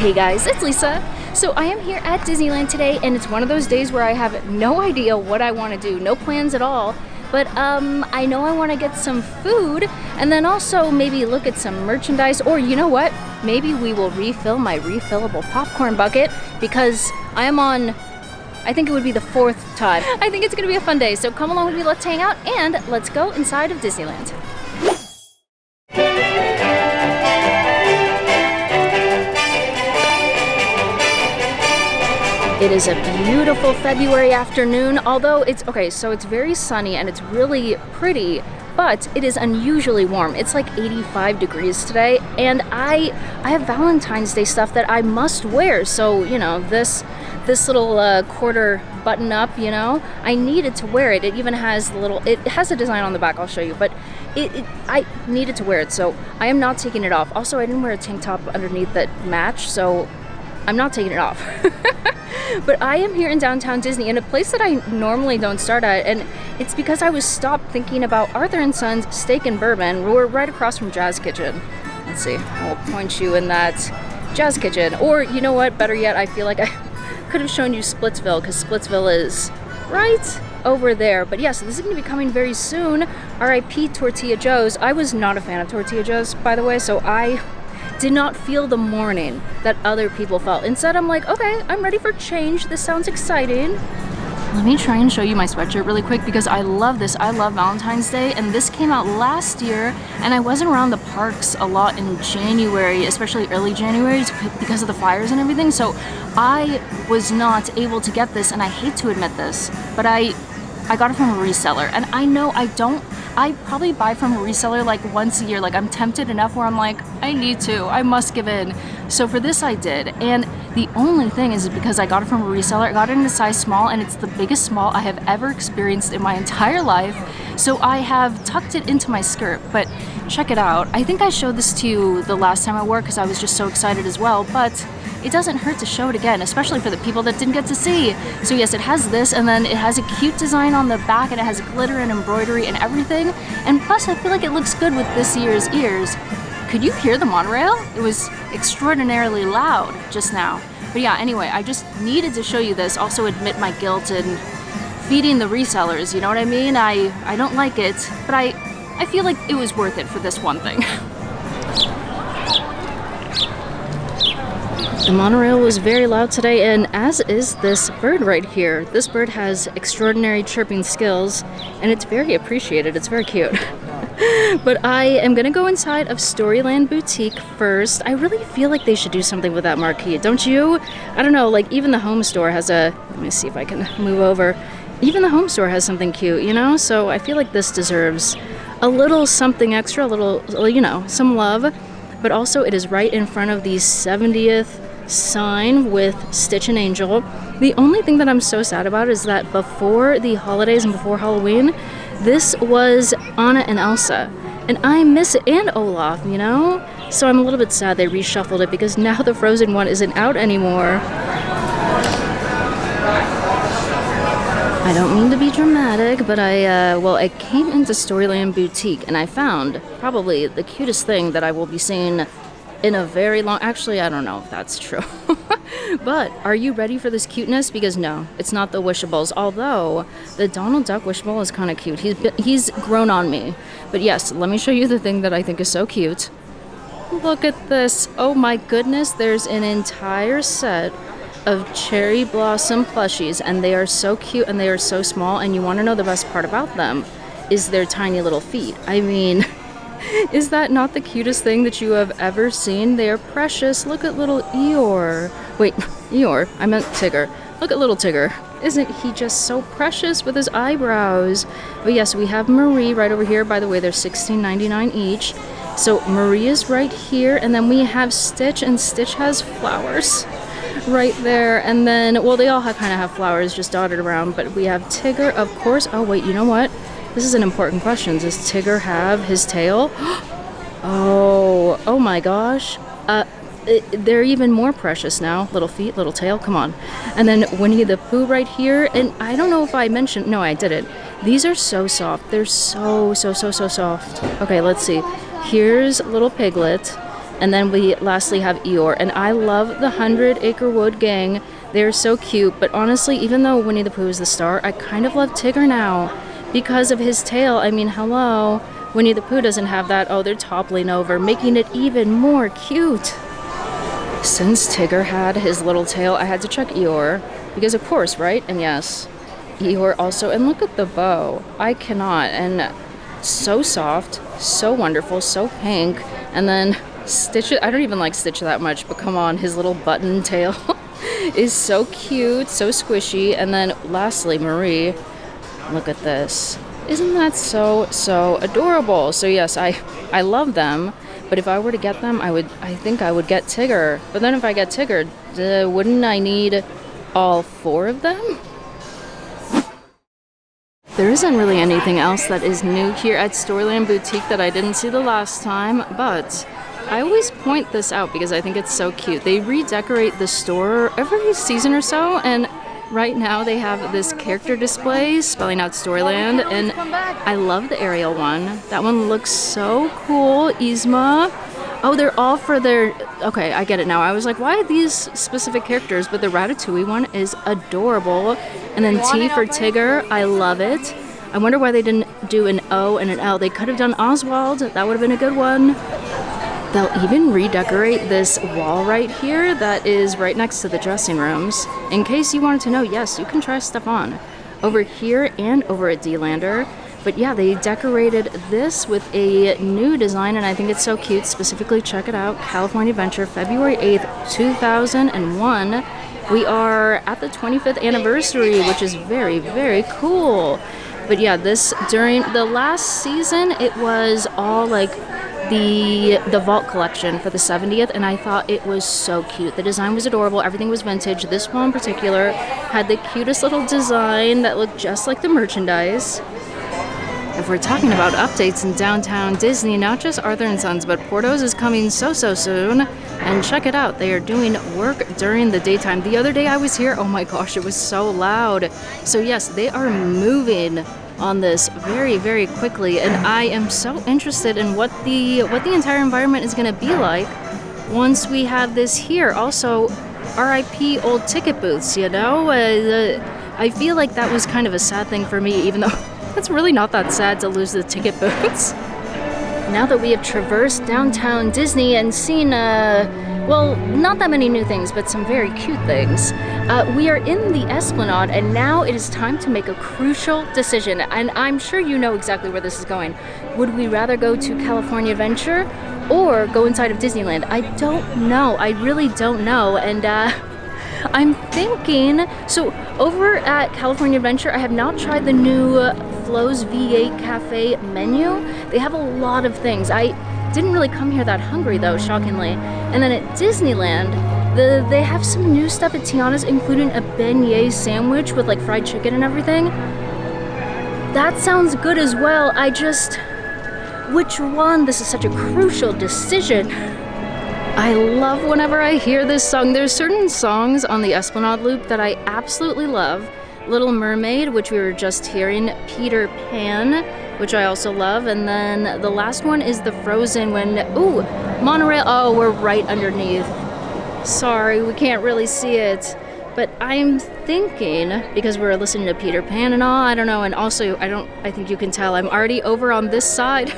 Hey guys, it's Lisa. So I am here at Disneyland today, and it's one of those days where I have no idea what I want to do, no plans at all. But I know I want to get some food and then also maybe look at some merchandise, or you know what? Maybe we will refill my refillable popcorn bucket because I am on, I think it would be the 4th time. I think it's going to be a fun day. So come along with me, let's hang out and let's go inside of Disneyland. It is a beautiful February afternoon, although it's very sunny and it's really pretty, but it is unusually warm. It's like 85 degrees today, and I have Valentine's Day stuff that I must wear. So, you know, this little quarter button up, you know, I needed to wear it. It even has it has a design on the back, I'll show you, but I needed to wear it, so I am not taking it off. Also, I didn't wear a tank top underneath that matched, so I'm not taking it off. But I am here in downtown Disney in a place that I normally don't start at, and it's because I was stopped thinking about Arthur & Sons Steak and Bourbon. We're right across from Jazz Kitchen. Let's see, I'll point you in that Jazz Kitchen. Or you know what, better yet, I feel like I could have shown you Splitsville, because Splitsville is right over there. But yes, this is going to be coming very soon. R.I.P. Tortilla Joe's. I was not a fan of Tortilla Joe's, by the way, so I did not feel the morning that other people felt. Instead, I'm like, okay, I'm ready for change. This sounds exciting. Let me try and show you my sweatshirt really quick because I love this. I love Valentine's Day, and this came out last year, and I wasn't around the parks a lot in January, especially early January, because of the fires and everything, so I was not able to get this, and I hate to admit this, but I got it from a reseller, and I know I probably buy from a reseller like once a year. Like, I'm tempted enough where I'm like, I must give in. So for this I did, and the only thing is because I got it from a reseller, I got it in a size small, and it's the biggest small I have ever experienced in my entire life. So I have tucked it into my skirt, but check it out. I think I showed this to you the last time I wore it because I was just so excited as well, but it doesn't hurt to show it again, especially for the people that didn't get to see. So yes, it has this, and then it has a cute design on the back, and it has glitter and embroidery and everything. And plus, I feel like it looks good with this year's ears. Could you hear the monorail? It was extraordinarily loud just now. But yeah, anyway, I just needed to show you this. Also admit my guilt in feeding the resellers, you know what I mean? I don't like it, but I feel like it was worth it for this one thing. The monorail was very loud today, and as is this bird right here. This bird has extraordinary chirping skills, and it's very appreciated. It's very cute. But I am gonna go inside of Storyland Boutique first. I really feel like they should do something with that marquee, don't you? I don't know, like even the home store has let me see if I can move over. Even the home store has something cute, you know? So I feel like this deserves a little something extra, a little, you know, some love. But also it is right in front of the 70th sign with Stitch and Angel. The only thing that I'm so sad about is that before the holidays and before Halloween, this was Anna and Elsa, and I miss it, and Olaf, you know? So I'm a little bit sad they reshuffled it because now the Frozen one isn't out anymore. I don't mean to be dramatic, but I came into Storyland Boutique and I found probably the cutest thing that I will be seeing in a very long, actually, I don't know if that's true. But are you ready for this cuteness? Because no, it's not the Wishables, although the Donald Duck Wishable is kind of cute. He's grown on me. But yes, let me show you the thing that I think is so cute. Look at this. Oh my goodness, there's an entire set of cherry blossom plushies, and they are so cute and they are so small, and you want to know the best part about them is their tiny little feet. I mean, is that not the cutest thing that you have ever seen? They are precious. Look at little Eeyore. Wait, Eeyore. I meant Tigger. Look at little Tigger. Isn't he just so precious with his eyebrows? But yes, we have Marie right over here. By the way, they're $16.99 each. So Marie is right here, and then we have Stitch, and Stitch has flowers right there. And then, well, they all kind of have flowers just dotted around, but we have Tigger, of course. Oh, wait, you know what? This is an important question. Does Tigger have his tail? Oh my gosh. They're even more precious now. Little feet, little tail, come on. And then Winnie the Pooh right here. And I don't know if I mentioned, no, I didn't. These are so soft. They're so soft. Okay, let's see. Here's little Piglet. And then we lastly have Eeyore. And I love the 100 Acre Wood gang. They're so cute. But honestly, even though Winnie the Pooh is the star, I kind of love Tigger now because of his tail. I mean, hello. Winnie the Pooh doesn't have that. Oh, they're toppling over, making it even more cute. Since Tigger had his little tail, I had to check Eeyore. Because of course, right? And yes, Eeyore also. And look at the bow. I cannot. And so soft, so wonderful, so pink. And then Stitch, I don't even like Stitch that much, but come on, his little button tail is so cute, so squishy. And then lastly, Marie, look at this. Isn't that so adorable? So yes, I love them, but if I were to get them, I think I would get Tigger. But then if I get Tigger, wouldn't I need all 4 of them? There isn't really anything else that is new here at Storyland Boutique that I didn't see the last time, but I always point this out because I think it's so cute. They redecorate the store every season or so, and right now they have this character display spelling out Storyland, and I love the Ariel one. That one looks so cool. Yzma. Oh, they're all for their... Okay, I get it now. I was like, why these specific characters? But the Ratatouille one is adorable. And then T for Tigger. I love it. I wonder why they didn't do an O and an L. They could have done Oswald. That would have been a good one. They'll even redecorate this wall right here that is right next to the dressing rooms. In case you wanted to know, yes, you can try stuff on. Over here and over at D-Lander. But yeah, they decorated this with a new design, and I think it's so cute. Specifically, check it out, California Adventure, February 8th, 2001. We are at the 25th anniversary, which is very, very cool. But yeah, this, during the last season, it was all like the vault collection for the 70th, and I thought it was so cute. The design was adorable, everything was vintage. This one in particular had the cutest little design that looked just like the merchandise. If we're talking about updates in downtown Disney, not just Arthur & Sons, but Porto's is coming so soon. And check it out, they are doing work during the daytime. The other day I was here, oh my gosh, it was so loud. So yes, they are moving on this very, very quickly, and I am so interested in what the entire environment is going to be like once we have this here. Also, RIP old ticket booths, you know? I feel like that was kind of a sad thing for me, even though it's really not that sad to lose the ticket booths. Now that we have traversed downtown Disney and seen, well, not that many new things, but some very cute things, we are in the Esplanade, and now it is time to make a crucial decision. And I'm sure you know exactly where this is going. Would we rather go to California Adventure or go inside of Disneyland? I don't know. I really don't know. And I'm thinking, so over at California Adventure, I have not tried the new Flo's V8 Cafe menu. They have a lot of things. I didn't really come here that hungry though, shockingly. And then at Disneyland, they have some new stuff at Tiana's, including a beignet sandwich with like fried chicken and everything. That sounds good as well. Which one? This is such a crucial decision. I love whenever I hear this song. There's certain songs on the Esplanade loop that I absolutely love. Little Mermaid, which we were just hearing, Peter Pan, which I also love, and then the last one is the Frozen Monorail. Oh, we're right underneath. Sorry, we can't really see it. But I'm thinking, because we're listening to Peter Pan and all, I don't know, and also I think you can tell I'm already over on this side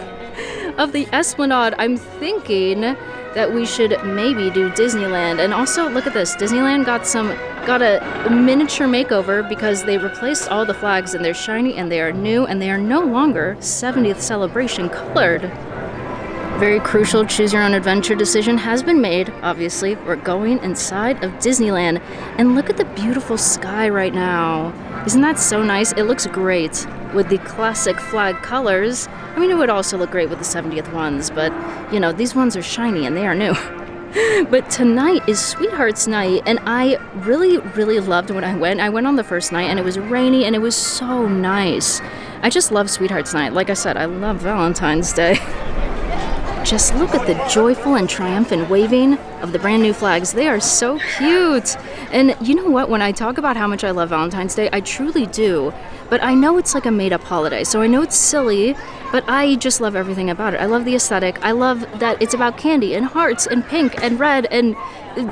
of the Esplanade. I'm thinking that we should maybe do Disneyland. And also, look at this, Disneyland got a miniature makeover because they replaced all the flags, and they're shiny and they are new, and they are no longer 70th celebration colored. Very crucial choose your own adventure decision has been made. Obviously, we're going inside of Disneyland, and look at the beautiful sky right now. Isn't that so nice? It looks great with the classic flag colors. I mean, it would also look great with the 70th ones, but you know, these ones are shiny and they are new. But tonight is Sweethearts Night, and I really, really loved when I went. I went on the first night, and it was rainy, and it was so nice. I just love Sweethearts Night. Like I said, I love Valentine's Day. Just look at the joyful and triumphant waving of the brand new flags. They are so cute. And you know what? When I talk about how much I love Valentine's Day, I truly do. But I know it's like a made-up holiday, so I know it's silly, but I just love everything about it. I love the aesthetic. I love that it's about candy and hearts and pink and red and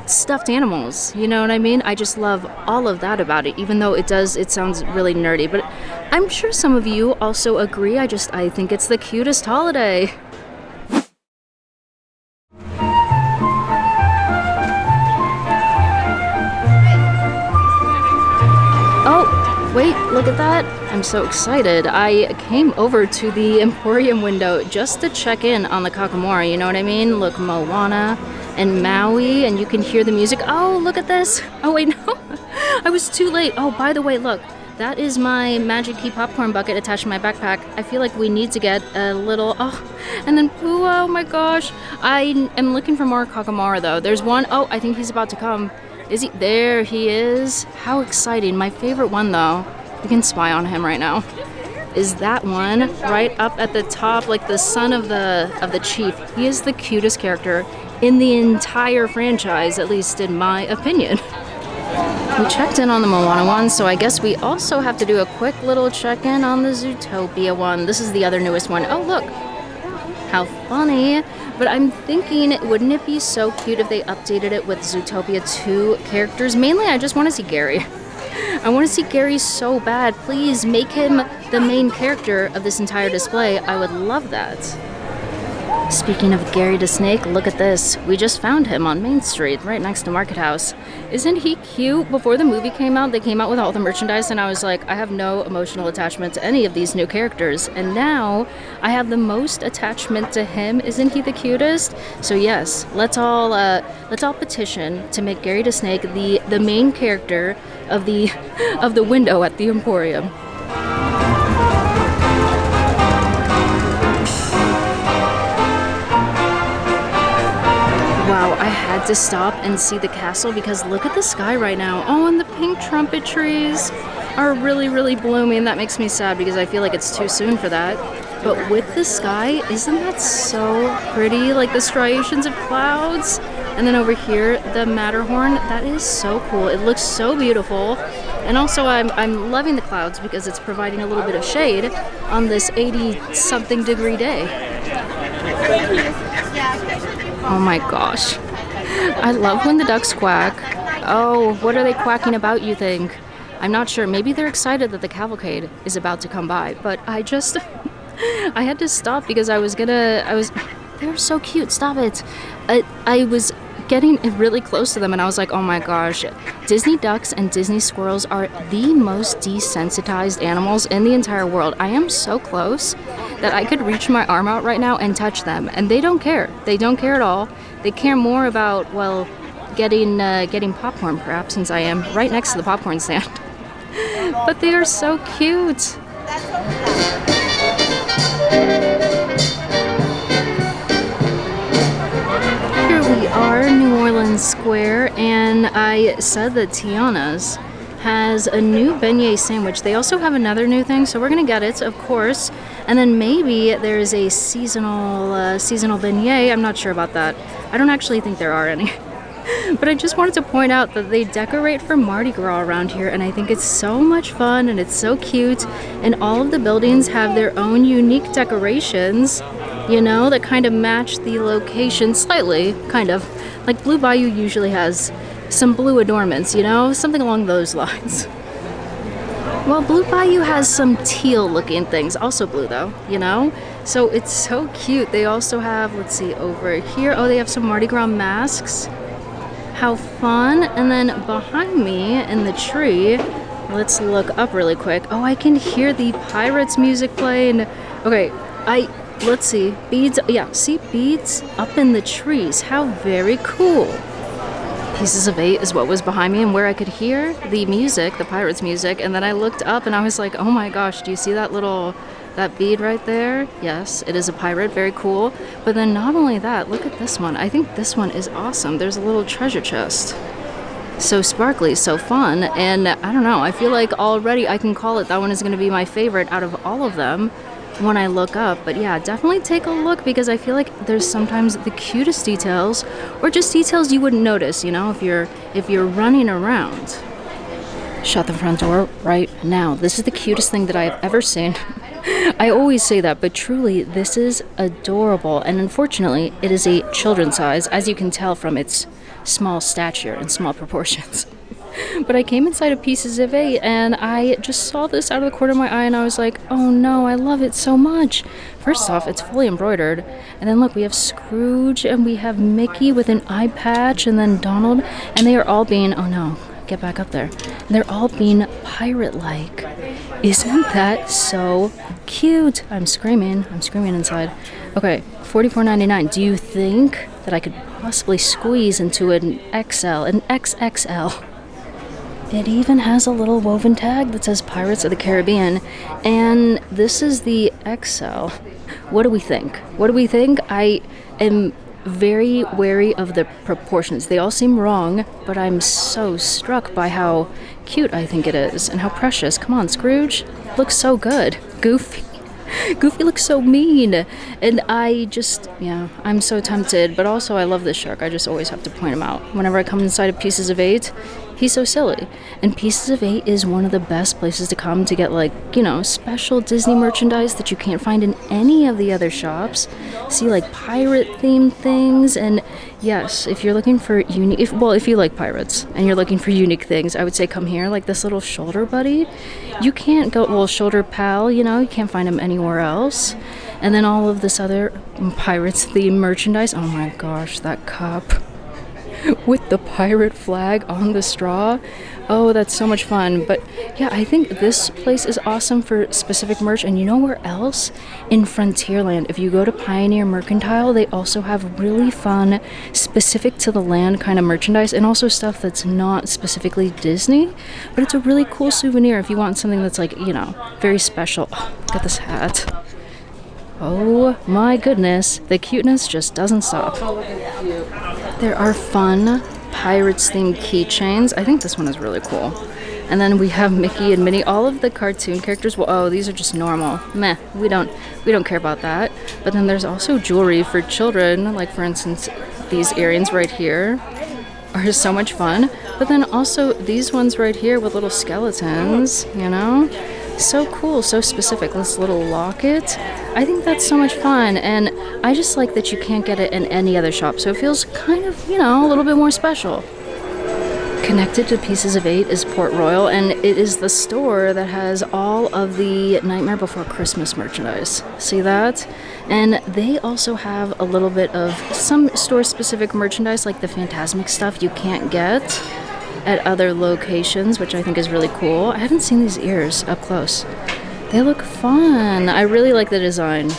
stuffed animals. You know what I mean? I just love all of that about it, even though it sounds really nerdy. But I'm sure some of you also agree. I think it's the cutest holiday. Wait, look at that. I'm so excited. I came over to the Emporium window just to check in on the Kakamora, you know what I mean? Look, Moana and Maui, and you can hear the music. Oh, look at this. Oh, wait, no. I was too late. Oh, by the way, look. That is my Magic Key popcorn bucket attached to my backpack. I feel like we need to get a little... Oh, and then Pua, oh my gosh. I am looking for more Kakamora, though. There's one... Oh, I think he's about to come. Is he? There he is. How exciting. My favorite one, though, you can spy on him right now, is that one right up at the top, like the son of the chief. He is the cutest character in the entire franchise, at least in my opinion. We checked in on the Moana one, so I guess we also have to do a quick little check-in on the Zootopia one. This is the other newest one. Oh, look. How funny. But I'm thinking, wouldn't it be so cute if they updated it with Zootopia 2 characters? Mainly, I just want to see Gary. I want to see Gary so bad. Please make him the main character of this entire display. I would love that. Speaking of Gary the Snake, look at this. We just found him on Main Street, right next to Market House. Isn't he cute? Before the movie came out, they came out with all the merchandise, and I was like, I have no emotional attachment to any of these new characters. And now, I have the most attachment to him. Isn't he the cutest? So yes, let's all petition to make Gary the Snake the main character of the window at the Emporium. Wow, I had to stop and see the castle because look at the sky right now. Oh, and the pink trumpet trees are really, really blooming. That makes me sad because I feel like it's too soon for that. But with the sky, isn't that so pretty? Like the striations of clouds. And then over here, the Matterhorn. That is so cool. It looks so beautiful. And also, I'm loving the clouds because it's providing a little bit of shade on this 80-something degree day. Oh my gosh. I love when the ducks quack. Oh, what are they quacking about, you think? I'm not sure. Maybe they're excited that the cavalcade is about to come by. But I had to stop because they're so cute. Stop it. I was getting really close to them and I was like, oh my gosh. Disney ducks and Disney squirrels are the most desensitized animals in the entire world. I am so close that I could reach my arm out right now and touch them, and they don't care. They don't care at all. They care more about, well, getting popcorn, perhaps, since I am right next to the popcorn stand. But they are so cute. Here we are, New Orleans Square, and I said that Tiana's has a new beignet sandwich. They also have another new thing, so we're gonna get it, of course. And then maybe there's a seasonal beignet. I'm not sure about that. I don't actually think there are any. But I just wanted to point out that they decorate for Mardi Gras around here, and I think it's so much fun and it's so cute. And all of the buildings have their own unique decorations, you know, that kind of match the location slightly, kind of. Like Blue Bayou usually has some blue adornments, you know, something along those lines. Well, Blue Bayou has some teal looking things, also blue though, you know? So it's so cute. They also have, let's see, over here, oh, they have some Mardi Gras masks. How fun. And then behind me in the tree, let's look up really quick. Oh, I can hear the Pirates music playing. Okay, let's see, beads, yeah, see beads up in the trees. How very cool. Pieces of 8 is what was behind me and where I could hear the music, the Pirates music, and then I looked up and I was like, oh my gosh, do you see that bead right there? Yes, it is a pirate, very cool. But then not only that, look at this one. I think this one is awesome. There's a little treasure chest. So sparkly, so fun, and I don't know, I feel like already I can call it that one is going to be my favorite out of all of them. when I look up. But yeah, definitely take a look, because I feel like there's sometimes the cutest details, or just details you wouldn't notice, you know, if you're running around. Shut the front door right now. This is the cutest thing that I have ever seen. I always say that, but truly, this is adorable. And unfortunately, it is a children's size, as you can tell from its small stature and small proportions. But I came inside of Pieces of 8, and I just saw this out of the corner of my eye, and I was like, oh no, I love it so much. First off, it's fully embroidered. And then look, we have Scrooge, and we have Mickey with an eye patch, and then Donald. And they are all being, oh no, get back up there. And they're all being pirate-like. Isn't that so cute? I'm screaming inside. Okay, $44.99. Do you think that I could possibly squeeze into an XL, an XXL? It even has a little woven tag that says Pirates of the Caribbean, and this is the XL. What do we think? I am very wary of the proportions. They all seem wrong, but I'm so struck by how cute I think it is and how precious. Come on, Scrooge looks so good. Goofy looks so mean, and I'm so tempted. But also, I love this shark. I just always have to point him out whenever I come inside of Pieces of 8. He's so silly. And Pieces of 8 is one of the best places to come to get, like, you know, special Disney merchandise that you can't find in any of the other shops. See, like, pirate-themed things. And yes, if you're looking for if you like pirates and you're looking for unique things, I would say come here. Like this little shoulder buddy. You can't go, well, shoulder pal, you know, you can't find them anywhere else. And then all of this other pirates-themed merchandise. Oh my gosh, that cup with the pirate flag on the straw. Oh, that's so much fun. But yeah, I think this place is awesome for specific merch. And you know where else? In Frontierland. If you go to Pioneer Mercantile, they also have really fun, specific to the land kind of merchandise, and also stuff that's not specifically Disney. But it's a really cool souvenir if you want something that's, like, you know, very special. Oh, look at this hat. Oh my goodness, the cuteness just doesn't stop. There are fun Pirates-themed keychains. I think this one is really cool. And then we have Mickey and Minnie. All of the cartoon characters. Well, oh, these are just normal. Meh. We don't care about that. But then there's also jewelry for children. Like, for instance, these earrings right here are so much fun. But then also these ones right here with little skeletons. You know. So cool, so specific. This little locket, I think that's so much fun, and I just like that you can't get it in any other shop, so it feels kind of, you know, a little bit more special. Connected to Pieces of 8 is Port Royal, and it is the store that has all of the Nightmare Before Christmas merchandise. See that? And they also have a little bit of some store-specific merchandise, like the Phantasmic stuff you can't get at other locations, which I think is really cool. I haven't seen these ears up close. They look fun. I really like the design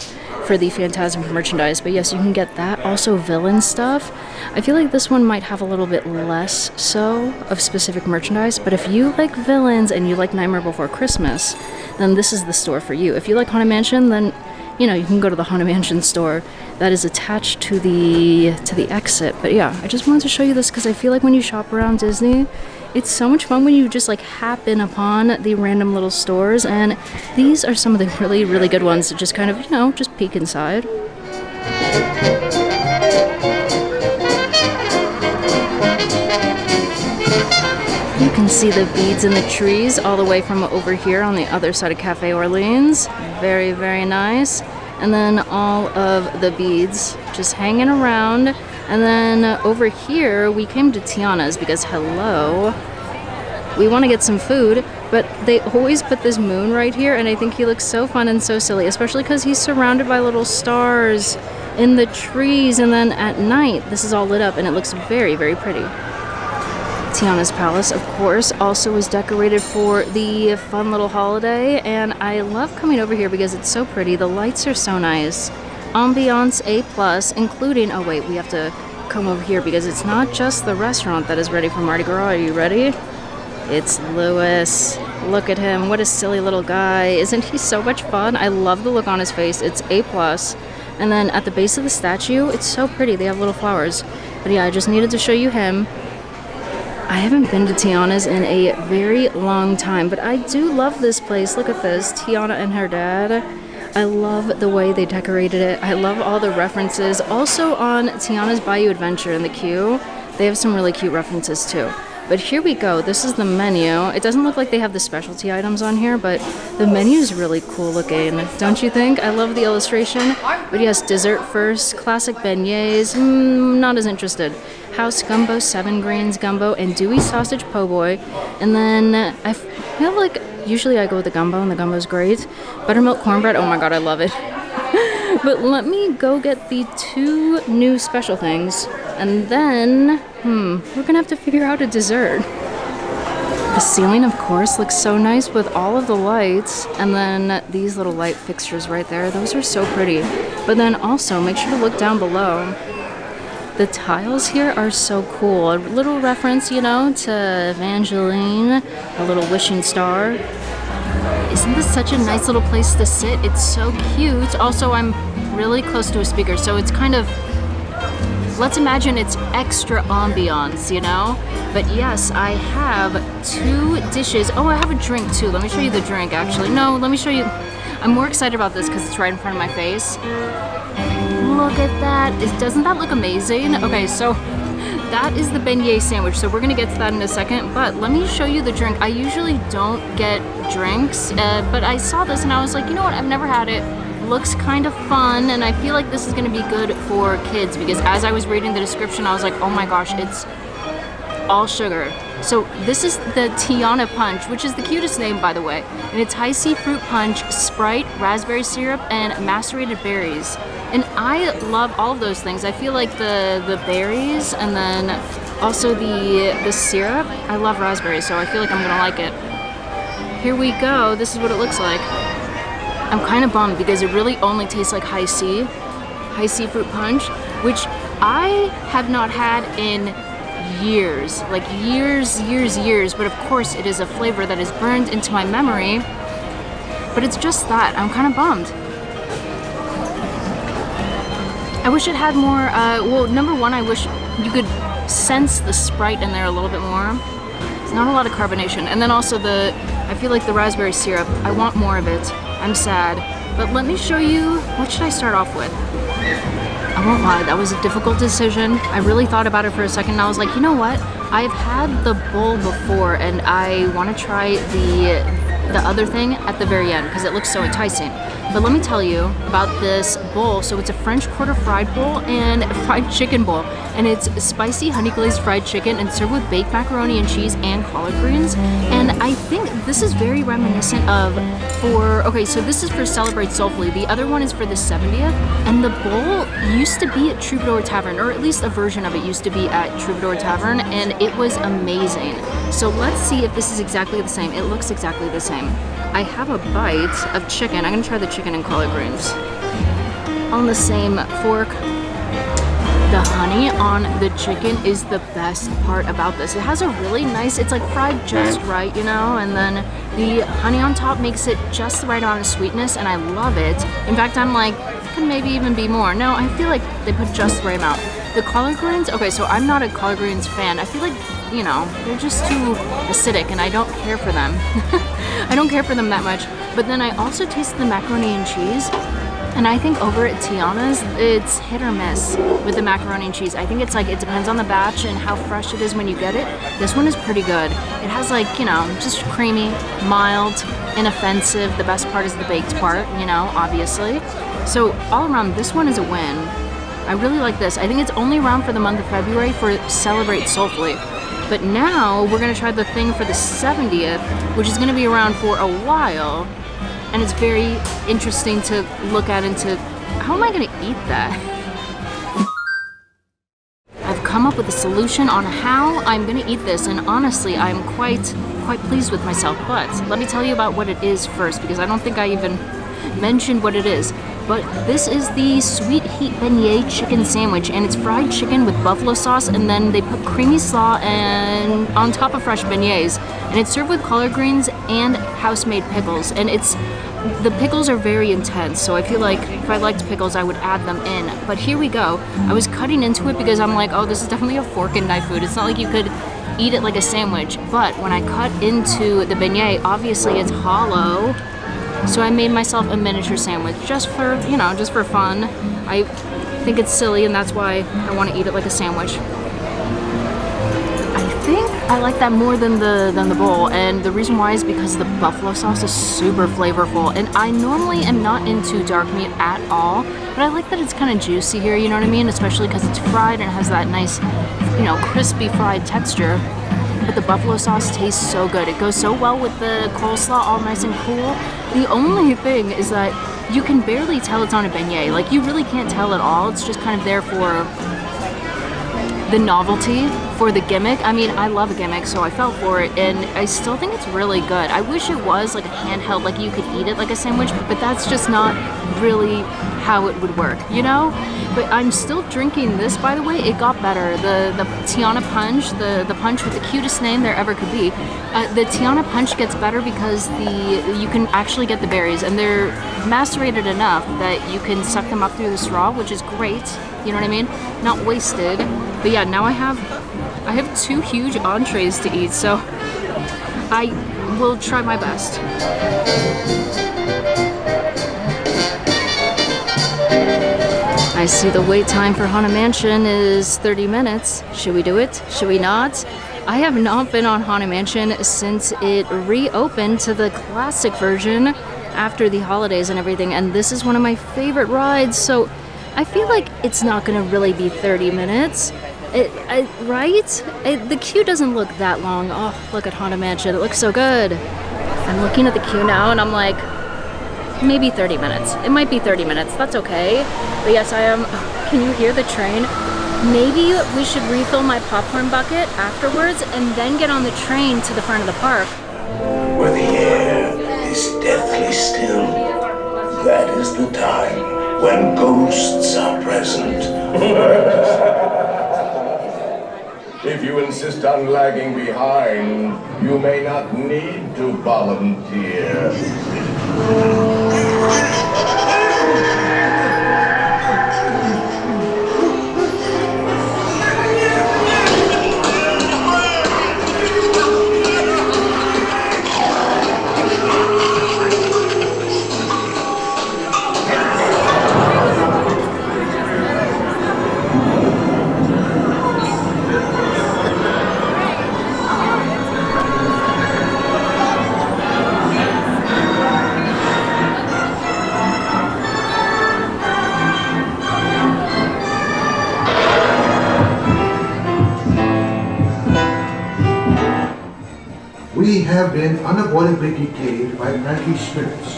for the Phantasmic merchandise, but yes, you can get that. Also villain stuff. I feel like this one might have a little bit less so of specific merchandise, but if you like villains and you like Nightmare Before Christmas, then this is the store for you. If you like Haunted Mansion, then, you know, you can go to the Haunted Mansion store that is attached to the exit. But yeah, I just wanted to show you this because I feel like when you shop around Disney, it's so much fun when you just, like, happen upon the random little stores, and these are some of the really, really good ones to just kind of, you know, just peek inside. You can see the beads in the trees all the way from over here on the other side of Cafe Orleans. Very, very nice. And then all of the beads just hanging around. And then over here, we came to Tiana's because, hello, we want to get some food, but they always put this moon right here, and I think he looks so fun and so silly, especially because he's surrounded by little stars in the trees, and then at night, this is all lit up, and it looks very, very pretty. Tiana's Palace, of course, also is decorated for the fun little holiday, and I love coming over here because it's so pretty. The lights are so nice. Ambiance A+, including, oh wait, we have to come over here because it's not just the restaurant that is ready for Mardi Gras. Are you ready? It's Louis. Look at him. What a silly little guy. Isn't he so much fun? I love the look on his face. It's A+. And then at the base of the statue, it's so pretty. They have little flowers. But yeah, I just needed to show you him. I haven't been to Tiana's in a very long time, but I do love this place. Look at this. Tiana and her dad. I love the way they decorated it. I love all the references. Also on Tiana's Bayou Adventure in the queue, they have some really cute references too. But here we go. This is the menu. It doesn't look like they have the specialty items on here, but the menu is really cool looking, don't you think? I love the illustration. But yes, dessert first, classic beignets, not as interested. House gumbo, 7 grains gumbo, and dewy sausage po' boy. And then I feel like usually I go with the gumbo, and the gumbo's great. Buttermilk cornbread, oh my god, I love it. But let me go get the 2 new special things, and then, we're gonna have to figure out a dessert. The ceiling, of course, looks so nice with all of the lights, and then these little light fixtures right there, those are so pretty. But then also, make sure to look down below. The tiles here are so cool. A little reference, you know, to Evangeline, a little wishing star. Isn't this such a nice little place to sit? It's so cute. Also, I'm really close to a speaker, so it's kind of, let's imagine it's extra ambiance, you know? But yes, I have 2 dishes. Oh, I have a drink too. Let me show you the drink, actually. No, let me show you. I'm more excited about this because it's right in front of my face. Look at that. Doesn't that look amazing? Okay, so that is the beignet sandwich, so we're gonna get to that in a second, but let me show you the drink. I usually don't get drinks, but I saw this and I was like, you know what, I've never had it. Looks kind of fun, and I feel like this is gonna be good for kids, because as I was reading the description, I was like, oh my gosh, it's all sugar. So this is the Tiana punch, which is the cutest name, by the way, and it's high C fruit punch, Sprite, raspberry syrup, and macerated berries. And I love all of those things. I feel like the berries, and then also the syrup. I love raspberries, so I feel like I'm gonna like it. Here we go. This is what it looks like. I'm kind of bummed because it really only tastes like high C fruit punch, which I have not had in years, like years. But of course, it is a flavor that is burned into my memory. But it's just that. I'm kind of bummed. I wish it had more, well, number one, I wish you could sense the Sprite in there a little bit more. There's not a lot of carbonation. And then also I feel like the raspberry syrup, I want more of it. I'm sad. But let me show you, what should I start off with? I won't lie, that was a difficult decision. I really thought about it for a second, and I was like, you know what? I've had the bowl before, and I want to try the other thing at the very end, because it looks so enticing. But let me tell you about this bowl. So it's a French Quarter fried bowl and a fried chicken bowl. And it's spicy honey glazed fried chicken and served with baked macaroni and cheese and collard greens. And I think this is very reminiscent of okay, so this is for Celebrate Soulfully. The other one is for the 70th. And the bowl used to be at Troubadour Tavern, or at least a version of it used to be at Troubadour Tavern, and it was amazing. So let's see if this is exactly the same. It looks exactly the same. I have a bite of chicken. I'm gonna try the chicken and collard greens. On the same fork, the honey on the chicken is the best part about this. It has a really nice, it's like fried just right, you know, and then the honey on top makes it just the right amount of sweetness, and I love it. In fact, I'm like, could maybe even be more. No, I feel like they put just the right amount. The collard greens, okay, so I'm not a collard greens fan. I feel like, you know, they're just too acidic, and I don't care for them. I don't care for them that much. But then I also tasted the macaroni and cheese, and I think over at Tiana's, it's hit or miss with the macaroni and cheese. I think it's like, it depends on the batch and how fresh it is when you get it. This one is pretty good. It has like, you know, just creamy, mild, inoffensive. The best part is the baked part, you know, obviously. So all around, this one is a win. I really like this. I think it's only around for the month of February for Celebrate Soulfully. But now we're gonna try the thing for the 70th, which is gonna be around for a while. And it's very interesting to look at into, how am I gonna eat that? I've come up with a solution on how I'm gonna eat this, and honestly, I'm quite pleased with myself. But let me tell you about what it is first, because I don't think I even mentioned what it is. But this is the Sweet Heat Beignet chicken sandwich, and it's fried chicken with buffalo sauce, and then they put creamy slaw and on top of fresh beignets, and it's served with collard greens and house-made pickles. And the pickles are very intense, so I feel like if I liked pickles, I would add them in. But here we go. I was cutting into it because I'm like, oh, this is definitely a fork and knife food. It's not like you could eat it like a sandwich. But when I cut into the beignet, obviously it's hollow. So I made myself a miniature sandwich just for, you know, just for fun. I think it's silly and that's why I want to eat it like a sandwich. I think I like that more than the bowl, and the reason why is because the buffalo sauce is super flavorful, and I normally am not into dark meat at all, but I like that it's kind of juicy here, you know what I mean? Especially because it's fried and it has that nice, you know, crispy fried texture. But the buffalo sauce tastes so good. It goes so well with the coleslaw, all nice and cool. The only thing is that you can barely tell it's on a beignet. Like, you really can't tell at all. It's just kind of there for the novelty, for the gimmick. I mean, I love a gimmick, so I fell for it, and I still think it's really good. I wish it was like a handheld, like you could eat it like a sandwich, but that's just not really how it would work, you know? But I'm still drinking this, by the way. It got better. The Tiana Punch, the punch with the cutest name there ever could be. The Tiana Punch gets better because you can actually get the berries, and they're macerated enough that you can suck them up through the straw, which is great. You know what I mean? Not wasted. But yeah, now I have 2 huge entrees to eat, so I will try my best. I see the wait time for Haunted Mansion is 30 minutes. Should we do it? Should we not? I have not been on Haunted Mansion since it reopened to the classic version after the holidays and everything, and this is one of my favorite rides, so I feel like it's not gonna really be 30 minutes. Right? The queue doesn't look that long. Oh, look at Haunted Mansion. It looks so good. I'm looking at the queue now and I'm like, maybe 30 minutes. It might be 30 minutes. That's okay. But yes, I am. Can you hear the train? Maybe we should refill my popcorn bucket afterwards and then get on the train to the front of the park. Where the air is deathly still, that is the time when ghosts are present. If you insist on lagging behind, you may not need to volunteer. We have been unavoidably detained by cranky spirits.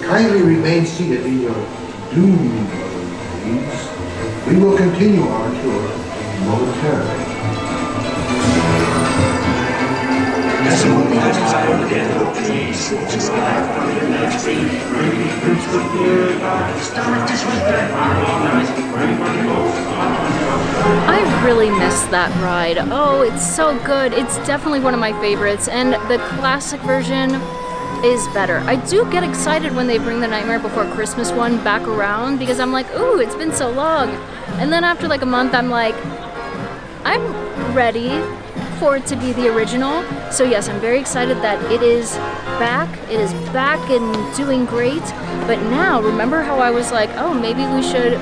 Kindly remain seated in your doom mode, please. We will continue our tour momentarily. I really miss that ride. Oh, it's so good. It's definitely one of my favorites, and the classic version is better. I do get excited when they bring the Nightmare Before Christmas one back around because I'm like, ooh, it's been so long. And then after like a month, I'm like, I'm ready for it to be the original. So yes, I'm very excited that it is back. It is back and doing great. But now, remember how I was like, oh, maybe we should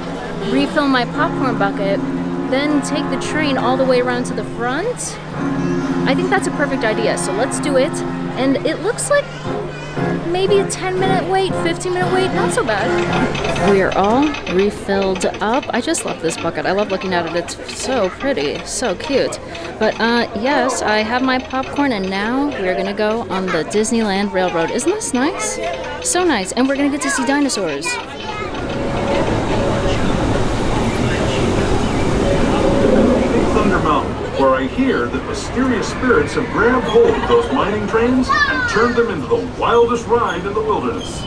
refill my popcorn bucket, then take the train all the way around to the front? I think that's a perfect idea. So let's do it. And it looks like maybe a 10-minute wait, 15-minute wait, not so bad. We are all refilled up. I just love this bucket. I love looking at it. It's so pretty, so cute. But yes, I have my popcorn, and now we're gonna go on the Disneyland Railroad. Isn't this nice? So nice. And we're gonna get to see dinosaurs. Thunder Mountain, where I hear that mysterious spirits have grabbed hold of those mining trains and turned them into the wildest ride in the wilderness.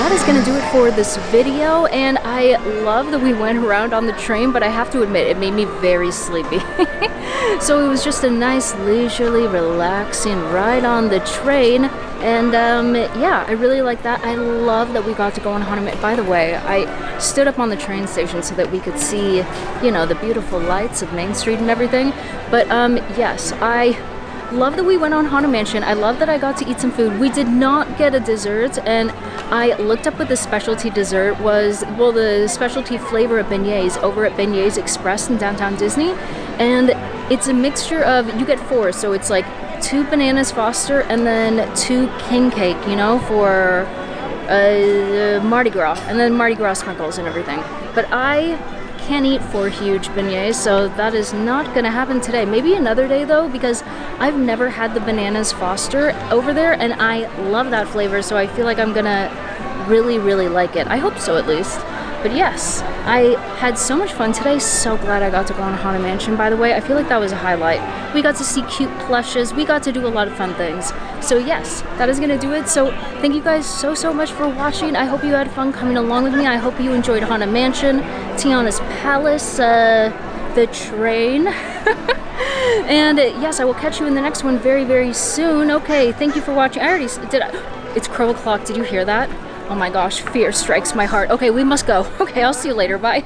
that is gonna do it for this video, and I love that we went around on the train, but I have to admit, it made me very sleepy. So it was just a nice, leisurely, relaxing ride on the train, and yeah, I really like that. I love that we got to go on Haunted. By the way, I stood up on the train station so that we could see, you know, the beautiful lights of Main Street and everything, but yes, I love that we went on Haunted Mansion. I love that I got to eat some food. We did not get a dessert, and I looked up what the specialty dessert was. Well, the specialty flavor of beignets over at Beignets Express in downtown Disney, and it's a mixture of, you get 4, so it's like 2 bananas Foster and then 2 king cake, you know, for Mardi Gras, and then Mardi Gras sprinkles and everything. But I can't eat 4 huge beignets, so that is not gonna happen today. Maybe another day though, because I've never had the bananas Foster over there, and I love that flavor, so I feel like I'm gonna really like it. I hope so, at least. But yes, I had so much fun today. So glad I got to go on Haunted Mansion, by the way. I feel like that was a highlight. We got to see cute plushes. We got to do a lot of fun things. So yes, that is gonna do it. So thank you guys so much for watching. I hope you had fun coming along with me. I hope you enjoyed Haunted Mansion, Tiana's Palace, the train. And yes, I will catch you in the next one very soon. Okay, thank you for watching. It's Crow O'Clock. Did you hear that? Oh my gosh, fear strikes my heart. Okay, we must go. Okay, I'll see you later. Bye.